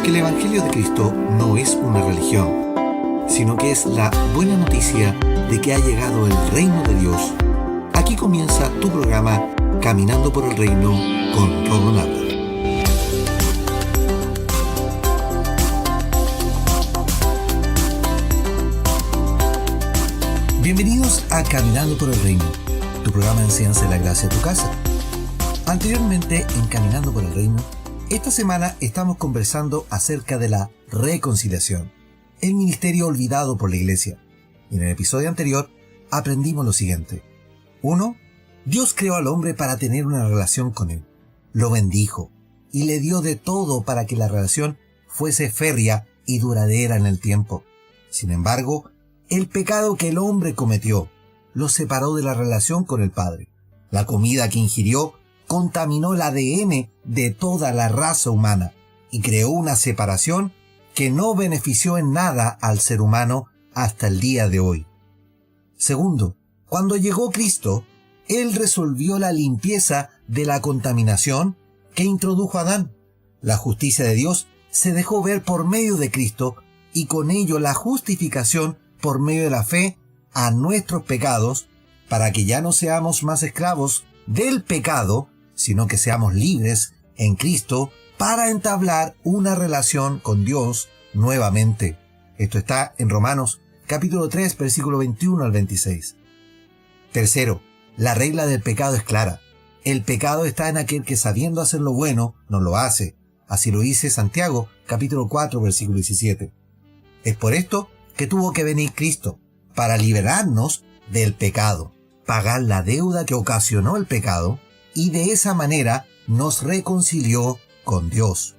Porque el Evangelio de Cristo no es una religión, sino que es la buena noticia de que ha llegado el reino de Dios. Aquí comienza tu programa Caminando por el Reino con Rodo Nava. Bienvenidos a Caminando por el Reino, tu programa de enseñanza de la gracia de tu casa. Anteriormente en Caminando por el Reino, esta semana estamos conversando acerca de la reconciliación, el ministerio olvidado por la iglesia. Y en el episodio anterior aprendimos lo siguiente. 1. Dios creó al hombre para tener una relación con él. Lo bendijo y le dio de todo para que la relación fuese férrea y duradera en el tiempo. Sin embargo, el pecado que el hombre cometió lo separó de la relación con el Padre. La comida que ingirió contaminó el ADN de toda la raza humana y creó una separación que no benefició en nada al ser humano hasta el día de hoy. Segundo, cuando llegó Cristo, Él resolvió la limpieza de la contaminación que introdujo Adán. La justicia de Dios se dejó ver por medio de Cristo y con ello la justificación por medio de la fe a nuestros pecados, para que ya no seamos más esclavos del pecado, sino que seamos libres en Cristo para entablar una relación con Dios nuevamente. Esto está en Romanos capítulo 3, versículo 21 al 26. Tercero, la regla del pecado es clara. El pecado está en aquel que sabiendo hacer lo bueno, no lo hace. Así lo dice Santiago capítulo 4, versículo 17. Es por esto que tuvo que venir Cristo, para liberarnos del pecado, pagar la deuda que ocasionó el pecado, y de esa manera nos reconcilió con Dios.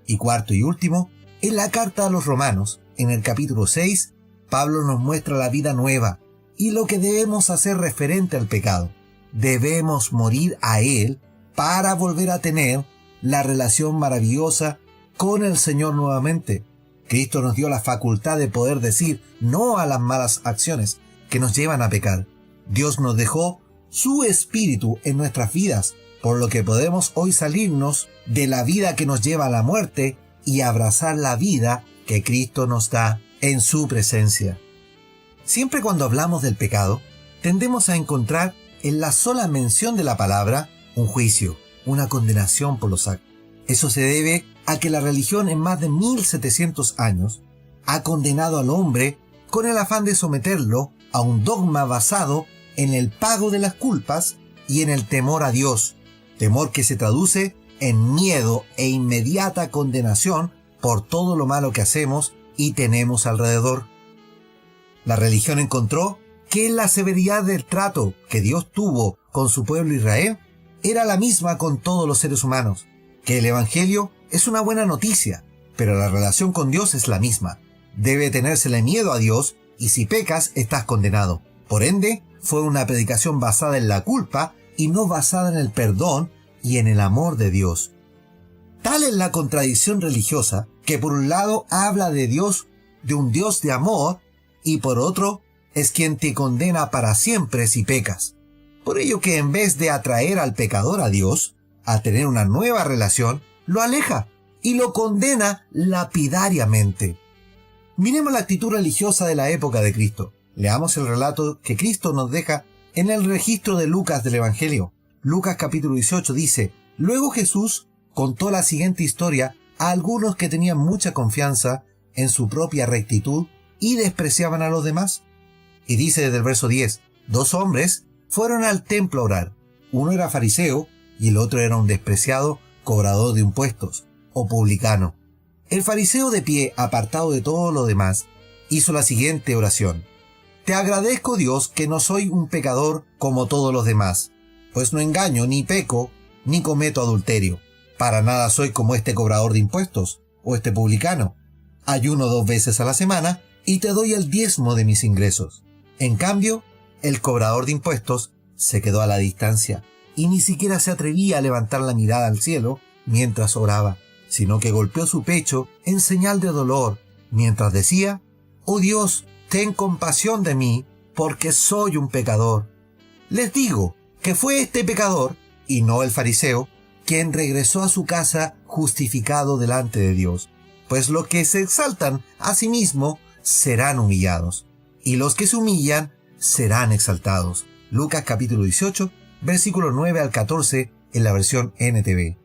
Y cuarto y último, en la carta a los Romanos, en el capítulo 6, Pablo nos muestra la vida nueva y lo que debemos hacer referente al pecado. Debemos morir a él para volver a tener la relación maravillosa con el Señor nuevamente. Cristo nos dio la facultad de poder decir no a las malas acciones que nos llevan a pecar. Dios nos dejó su espíritu en nuestras vidas, por lo que podemos hoy salirnos de la vida que nos lleva a la muerte y abrazar la vida que Cristo nos da en su presencia. Siempre cuando hablamos del pecado, tendemos a encontrar en la sola mención de la palabra un juicio, una condenación por los actos. Eso se debe a que la religión en más de 1700 años ha condenado al hombre con el afán de someterlo a un dogma basado en el pago de las culpas y en el temor a Dios, temor que se traduce en miedo e inmediata condenación por todo lo malo que hacemos y tenemos alrededor. La religión encontró que la severidad del trato que Dios tuvo con su pueblo Israel era la misma con todos los seres humanos, que el Evangelio es una buena noticia, pero la relación con Dios es la misma. Debe tenérsele miedo a Dios y si pecas estás condenado. Por ende, fue una predicación basada en la culpa y no basada en el perdón y en el amor de Dios. Tal es la contradicción religiosa que por un lado habla de Dios, de un Dios de amor, y por otro es quien te condena para siempre si pecas. Por ello que en vez de atraer al pecador a Dios, a tener una nueva relación, lo aleja y lo condena lapidariamente. Miremos la actitud religiosa de la época de Cristo. Leamos el relato que Cristo nos deja en el registro de Lucas del Evangelio. Lucas capítulo 18 dice: Luego Jesús contó la siguiente historia a algunos que tenían mucha confianza en su propia rectitud y despreciaban a los demás. Y dice desde el verso 10, 2 hombres fueron al templo a orar. Uno era fariseo y el otro era un despreciado cobrador de impuestos o publicano. El fariseo de pie, apartado de todo lo demás, hizo la siguiente oración: Te agradezco, Dios, que no soy un pecador como todos los demás, pues no engaño, ni peco, ni cometo adulterio. Para nada soy como este cobrador de impuestos o este publicano. Ayuno 2 veces a la semana y te doy el diezmo de mis ingresos. En cambio, el cobrador de impuestos se quedó a la distancia y ni siquiera se atrevía a levantar la mirada al cielo mientras oraba, sino que golpeó su pecho en señal de dolor, mientras decía: Oh Dios, ten compasión de mí, porque soy un pecador. Les digo que fue este pecador, y no el fariseo, quien regresó a su casa justificado delante de Dios. pues los que se exaltan a sí mismos serán humillados, y los que se humillan serán exaltados. Lucas capítulo 18, versículos 9 al 14 en la versión NTV.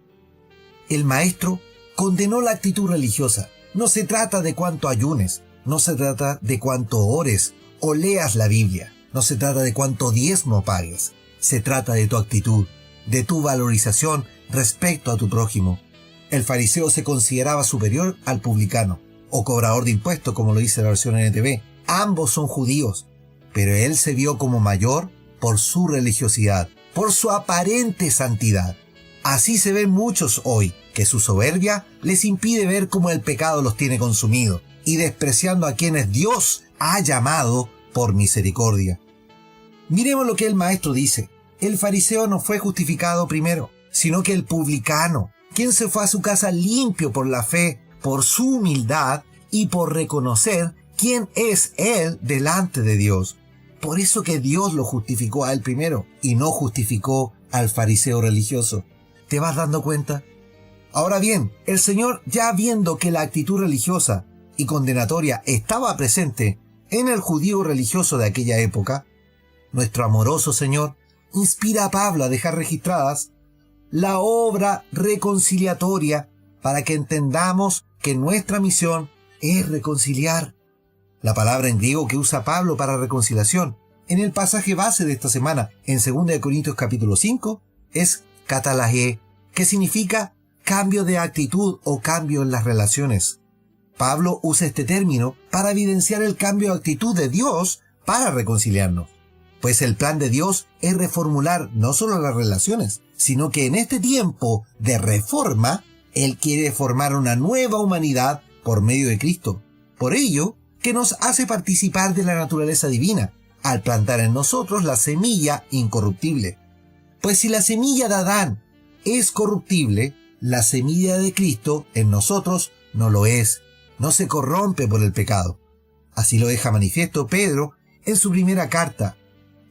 El maestro condenó la actitud religiosa. No se trata de cuánto ayunes, no se trata de cuánto ores o leas la Biblia, no se trata de cuánto diezmo pagues. Se trata de tu actitud, de tu valorización respecto a tu prójimo. El fariseo se consideraba superior al publicano, o cobrador de impuestos, como lo dice la versión NTV. Ambos son judíos, pero él se vio como mayor por su religiosidad, por su aparente santidad. Así se ven muchos hoy, que su soberbia les impide ver cómo el pecado los tiene consumido, y despreciando a quienes Dios ha llamado por misericordia. Miremos lo que el maestro dice. El fariseo no fue justificado primero, sino que el publicano, quien se fue a su casa limpio por la fe, por su humildad y por reconocer quién es él delante de Dios. Por eso que Dios lo justificó a él primero y no justificó al fariseo religioso. ¿Te vas dando cuenta? Ahora bien, el Señor, ya viendo que la actitud religiosa y condenatoria estaba presente en el judío religioso de aquella época, nuestro amoroso Señor inspira a Pablo a dejar registradas la obra reconciliatoria para que entendamos que nuestra misión es reconciliar. La palabra en griego que usa Pablo para reconciliación en el pasaje base de esta semana en 2 Corintios capítulo 5 es katalagé, que significa cambio de actitud o cambio en las relaciones. Pablo usa este término para evidenciar el cambio de actitud de Dios para reconciliarnos. Pues el plan de Dios es reformular no solo las relaciones, sino que en este tiempo de reforma, Él quiere formar una nueva humanidad por medio de Cristo. Por ello, que nos hace participar de la naturaleza divina, al plantar en nosotros la semilla incorruptible. Pues si la semilla de Adán es corruptible, la semilla de Cristo en nosotros no lo es, no se corrompe por el pecado. Así lo deja manifiesto Pedro en su primera carta.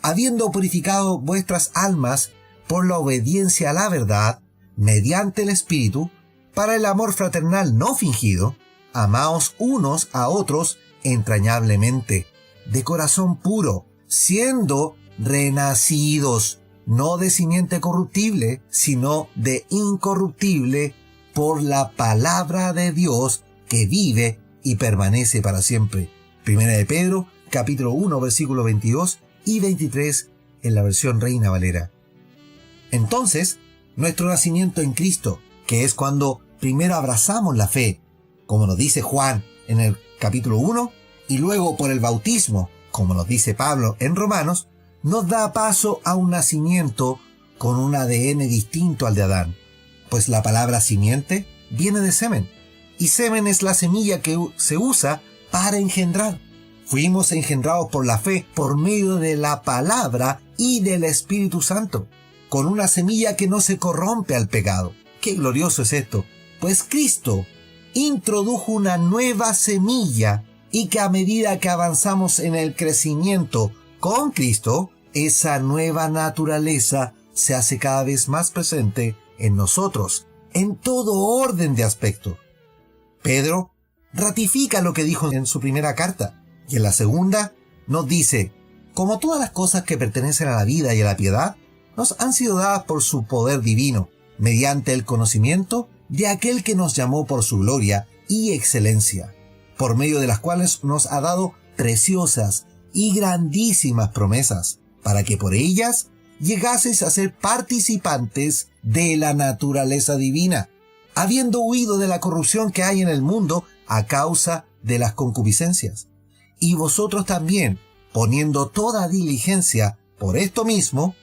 Habiendo purificado vuestras almas por la obediencia a la verdad, mediante el Espíritu, para el amor fraternal no fingido, amaos unos a otros entrañablemente, de corazón puro, siendo renacidos, no de simiente corruptible, sino de incorruptible, por la palabra de Dios que vive y permanece para siempre. Primera de Pedro, capítulo 1, versículo 22 y 23 en la versión Reina Valera. Entonces, nuestro nacimiento en Cristo, que es cuando primero abrazamos la fe, como nos dice Juan en el capítulo 1, y luego por el bautismo, como nos dice Pablo en Romanos, nos da paso a un nacimiento con un ADN distinto al de Adán, pues la palabra simiente viene de semen, y semen es la semilla que se usa para engendrar. Fuimos engendrados por la fe, por medio de la palabra y del Espíritu Santo, con una semilla que no se corrompe al pecado. ¡Qué glorioso es esto! Pues Cristo introdujo una nueva semilla y que a medida que avanzamos en el crecimiento con Cristo, esa nueva naturaleza se hace cada vez más presente en nosotros, en todo orden de aspecto. Pedro ratifica lo que dijo en su primera carta, y en la segunda nos dice, como todas las cosas que pertenecen a la vida y a la piedad, nos han sido dadas por su poder divino, mediante el conocimiento de aquel que nos llamó por su gloria y excelencia, por medio de las cuales nos ha dado preciosas y grandísimas promesas, para que por ellas llegaseis a ser participantes de la naturaleza divina, habiendo huido de la corrupción que hay en el mundo a causa de las concupiscencias. Y vosotros también, poniendo toda diligencia por esto mismo,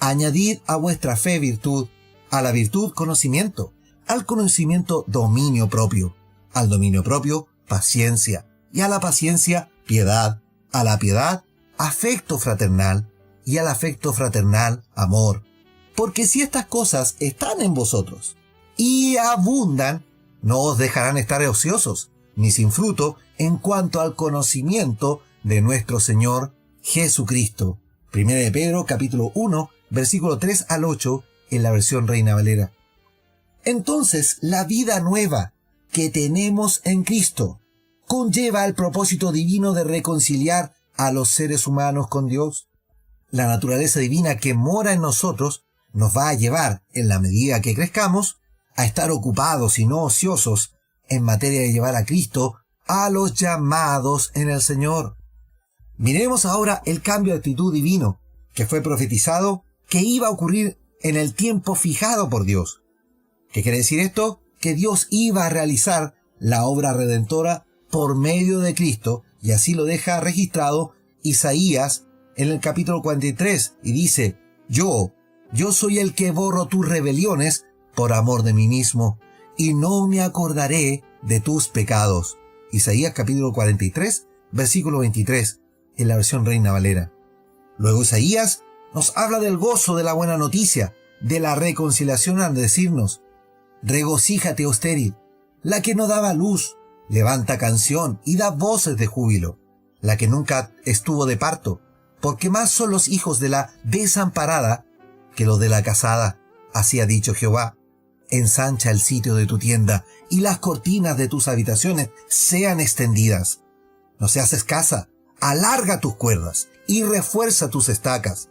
añadid a vuestra fe virtud, a la virtud conocimiento, al conocimiento dominio propio, al dominio propio paciencia, y a la paciencia piedad, a la piedad afecto fraternal, y al afecto fraternal amor. Porque si estas cosas están en vosotros y abundan, no os dejarán estar ociosos, ni sin fruto en cuanto al conocimiento de nuestro Señor Jesucristo. Primera de Pedro, capítulo 1, versículo 3 al 8, en la versión Reina Valera. Entonces, la vida nueva que tenemos en Cristo conlleva el propósito divino de reconciliar a los seres humanos con Dios. La naturaleza divina que mora en nosotros nos va a llevar, en la medida que crezcamos, a estar ocupados y no ociosos en materia de llevar a Cristo a los llamados en el Señor. Miremos ahora el cambio de actitud divino que fue profetizado que iba a ocurrir en el tiempo fijado por Dios. ¿Qué quiere decir esto? Que Dios iba a realizar la obra redentora por medio de Cristo, y así lo deja registrado Isaías en el capítulo 43, y dice: Yo soy el que borro tus rebeliones por amor de mí mismo, y no me acordaré de tus pecados. Isaías capítulo 43, versículo 23, en la versión Reina Valera. Luego Isaías nos habla del gozo de la buena noticia, de la reconciliación, al decirnos: regocíjate, oh estéril, la que no daba luz, levanta canción y da voces de júbilo, la que nunca estuvo de parto, porque más son los hijos de la desamparada que los de la casada, así ha dicho Jehová. Ensancha el sitio de tu tienda, y las cortinas de tus habitaciones sean extendidas. No seas escasa, alarga tus cuerdas, y refuerza tus estacas,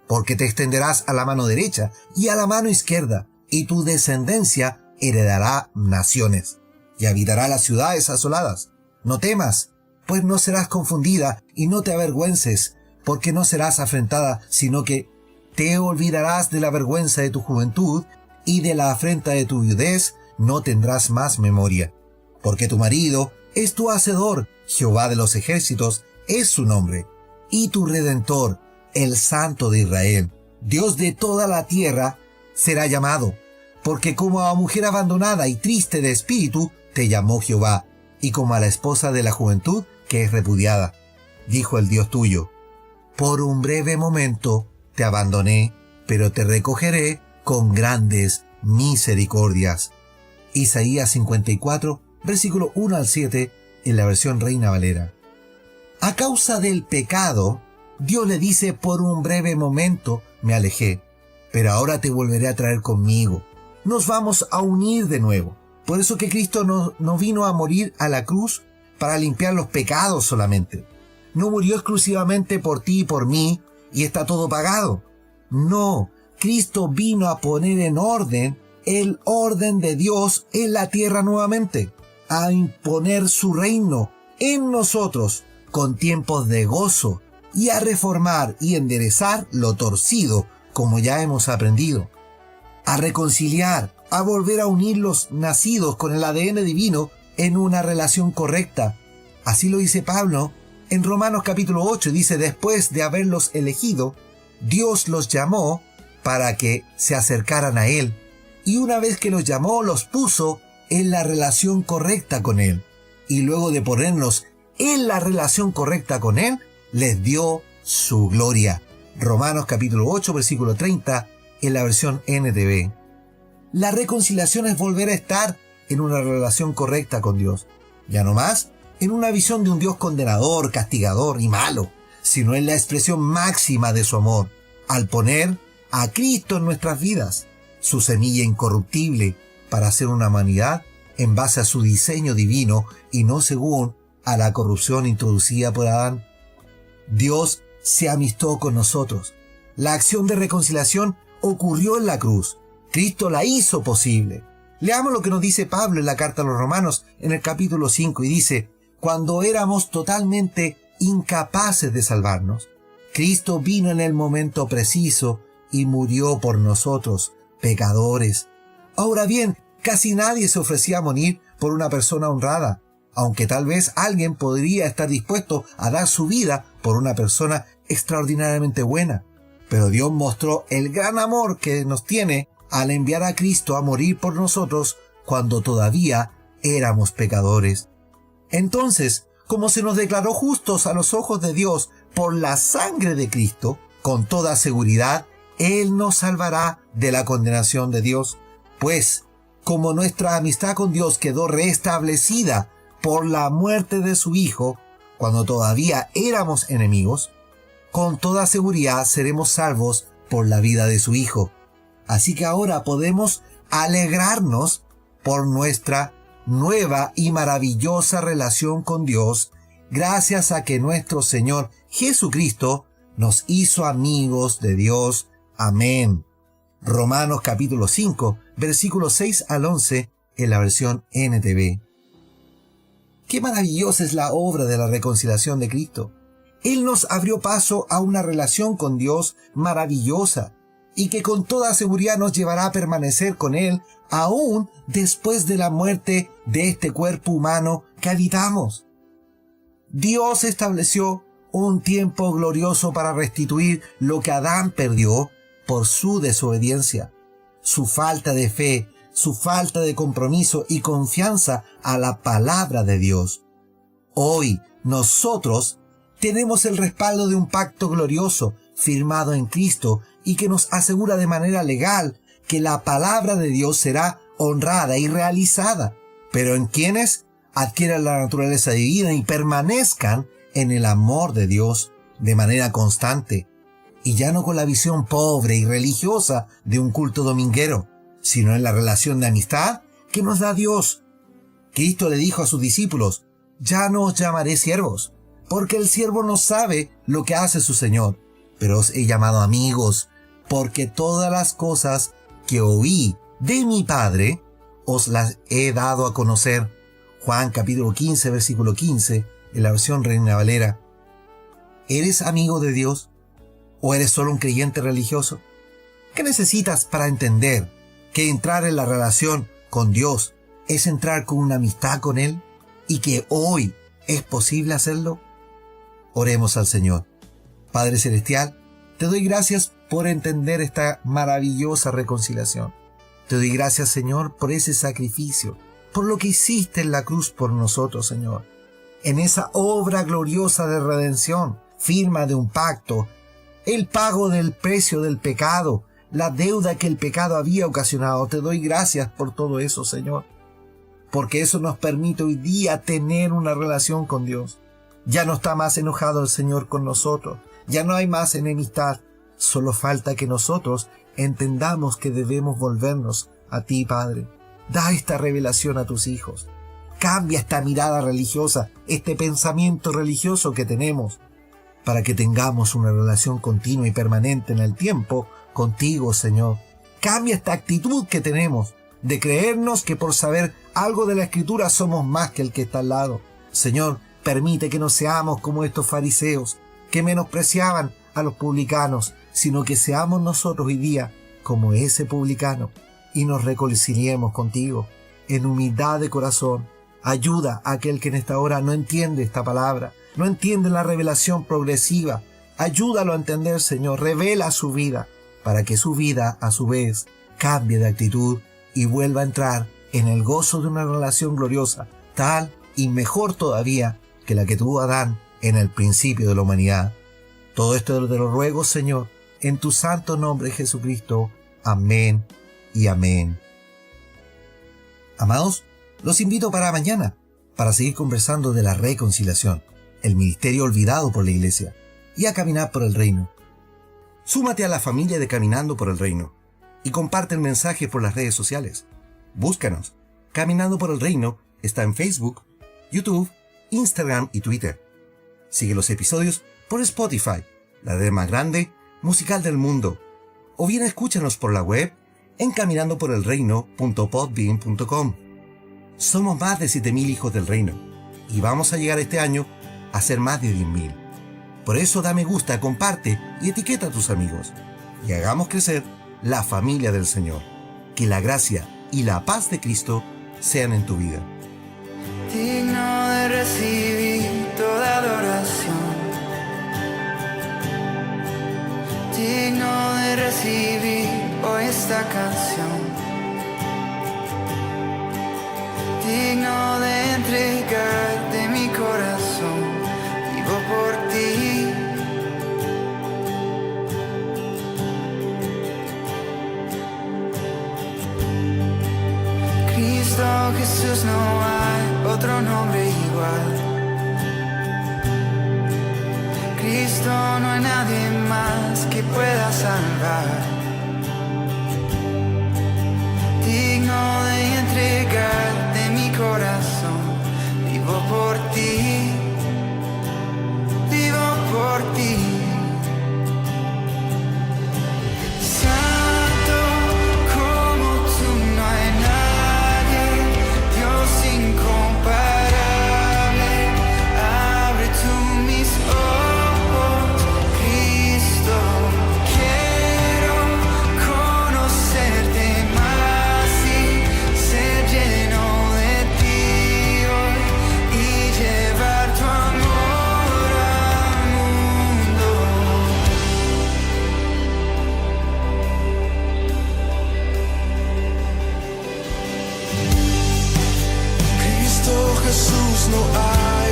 porque te extenderás a la mano derecha y a la mano izquierda, y tu descendencia heredará naciones, y habitará las ciudades asoladas. No temas, pues no serás confundida, y no te avergüences, porque no serás afrentada, sino que te olvidarás de la vergüenza de tu juventud, y de la afrenta de tu viudez no tendrás más memoria. Porque tu marido es tu hacedor, Jehová de los ejércitos es su nombre, y tu Redentor, el Santo de Israel, Dios de toda la tierra, será llamado. Porque como a mujer abandonada y triste de espíritu, te llamó Jehová, y como a la esposa de la juventud que es repudiada, dijo el Dios tuyo: por un breve momento te abandoné, pero te recogeré con grandes misericordias. Isaías 54, versículo 1 al 7, en la versión Reina Valera. A causa del pecado, Dios le dice: por un breve momento me alejé, pero ahora te volveré a traer conmigo. Nos vamos a unir de nuevo. Por eso que Cristo no vino a morir a la cruz para limpiar los pecados solamente. No murió exclusivamente por ti y por mí y está todo pagado. No, Cristo vino a poner en orden el orden de Dios en la tierra nuevamente, a imponer su reino en nosotros con tiempos de gozo y a reformar y enderezar lo torcido, como ya hemos aprendido, a reconciliar, a volver a unir los nacidos con el ADN divino en una relación correcta. Así lo dice Pablo en Romanos capítulo 8, dice: después de haberlos elegido, Dios los llamó para que se acercaran a Él, y una vez que los llamó, los puso en la relación correcta con Él, y luego de ponernos en la relación correcta con Él, les dio su gloria. Romanos capítulo 8, versículo 30, en la versión NTV. La reconciliación es volver a estar en una relación correcta con Dios, ya no más en una visión de un Dios condenador, castigador y malo, sino en la expresión máxima de su amor, al poner a Cristo en nuestras vidas, su semilla incorruptible, para hacer una humanidad en base a su diseño divino y no según a la corrupción introducida por Adán. Dios se amistó con nosotros. La acción de reconciliación ocurrió en la cruz. Cristo la hizo posible. Leamos lo que nos dice Pablo en la carta a los Romanos en el capítulo 5 y dice: cuando éramos totalmente incapaces de salvarnos, Cristo vino en el momento preciso y murió por nosotros, pecadores. Ahora bien, casi nadie se ofrecía a morir por una persona honrada, aunque tal vez alguien podría estar dispuesto a dar su vida por una persona extraordinariamente buena. Pero Dios mostró el gran amor que nos tiene al enviar a Cristo a morir por nosotros cuando todavía éramos pecadores. Entonces, como se nos declaró justos a los ojos de Dios por la sangre de Cristo, con toda seguridad, Él nos salvará de la condenación de Dios. Pues, como nuestra amistad con Dios quedó restablecida por la muerte de su Hijo, cuando todavía éramos enemigos, con toda seguridad seremos salvos por la vida de su Hijo. Así que ahora podemos alegrarnos por nuestra nueva y maravillosa relación con Dios gracias a que nuestro Señor Jesucristo nos hizo amigos de Dios. Amén. Romanos capítulo 5, versículos 6 al 11 en la versión NTV. Qué maravillosa es la obra de la reconciliación de Cristo. Él nos abrió paso a una relación con Dios maravillosa y que con toda seguridad nos llevará a permanecer con Él aún después de la muerte de este cuerpo humano que habitamos. Dios estableció un tiempo glorioso para restituir lo que Adán perdió por su desobediencia, su falta de fe, su falta de compromiso y confianza a la palabra de Dios. Hoy nosotros tenemos el respaldo de un pacto glorioso firmado en Cristo y que nos asegura de manera legal que la palabra de Dios será honrada y realizada, pero en quienes adquieran la naturaleza divina y permanezcan en el amor de Dios de manera constante, y ya no con la visión pobre y religiosa de un culto dominguero, sino en la relación de amistad que nos da Dios. Cristo le dijo a sus discípulos: ya no os llamaré siervos, porque el siervo no sabe lo que hace su Señor, pero os he llamado amigos, porque todas las cosas que oí de mi Padre os las he dado a conocer. Juan capítulo 15, versículo 15, en la versión Reina Valera. ¿Eres amigo de Dios? ¿O eres solo un creyente religioso? ¿Qué necesitas para entender que entrar en la relación con Dios es entrar con una amistad con Él y que hoy es posible hacerlo? Oremos al Señor. Padre Celestial, te doy gracias por entender esta maravillosa reconciliación. Te doy gracias, Señor, por ese sacrificio, por lo que hiciste en la cruz por nosotros, Señor. En esa obra gloriosa de redención, firma de un pacto, el pago del precio del pecado, la deuda que el pecado había ocasionado. Te doy gracias por todo eso, Señor, porque eso nos permite hoy día tener una relación con Dios. Ya no está más enojado el Señor con nosotros, ya no hay más enemistad, solo falta que nosotros entendamos que debemos volvernos a ti, Padre. Da esta revelación a tus hijos. Cambia esta mirada religiosa, este pensamiento religioso que tenemos, para que tengamos una relación continua y permanente en el tiempo contigo, Señor. Cambia esta actitud que tenemos de creernos que por saber algo de la Escritura somos más que el que está al lado. Señor, permite que no seamos como estos fariseos que menospreciaban a los publicanos, sino que seamos nosotros hoy día como ese publicano y nos reconciliemos contigo en humildad de corazón. Ayuda a aquel que en esta hora no entiende esta palabra, no entiende la revelación progresiva. Ayúdalo a entender, Señor. Revela su vida para que su vida, a su vez, cambie de actitud y vuelva a entrar en el gozo de una relación gloriosa, tal y mejor todavía que la que tuvo Adán en el principio de la humanidad. Todo esto te lo ruego, Señor, en tu santo nombre, Jesucristo. Amén y amén. Amados, los invito para mañana, para seguir conversando de la reconciliación, el ministerio olvidado por la Iglesia, y a caminar por el reino. Súmate a la familia de Caminando por el Reino y comparte el mensaje por las redes sociales. Búscanos. Caminando por el Reino está en Facebook, YouTube, Instagram y Twitter. Sigue los episodios por Spotify, la red más grande musical del mundo, o bien escúchanos por la web en caminandoporelreino.podbean.com. Somos más de 7.000 hijos del reino y vamos a llegar este año a ser más de 10.000. Por eso da me gusta, comparte y etiqueta a tus amigos y hagamos crecer la familia del Señor. Que la gracia y la paz de Cristo sean en tu vida. Digno de recibir toda adoración, digno de recibir hoy esta canción, digno de entregarte mi corazón, vivo por ti. Cristo Jesús, no hay otro nombre igual. Cristo, no hay nadie más que pueda salvar. Digno de entregarte mi corazón. corazón. Vivo por ti, vivo por ti. Santo como tú no hay nadie, Dios incomparable. Abre tú mis ojos, Cristo. Quiero conocerte más y ser lleno de ti hoy y llevar tu amor al mundo. Cristo Jesús, no hay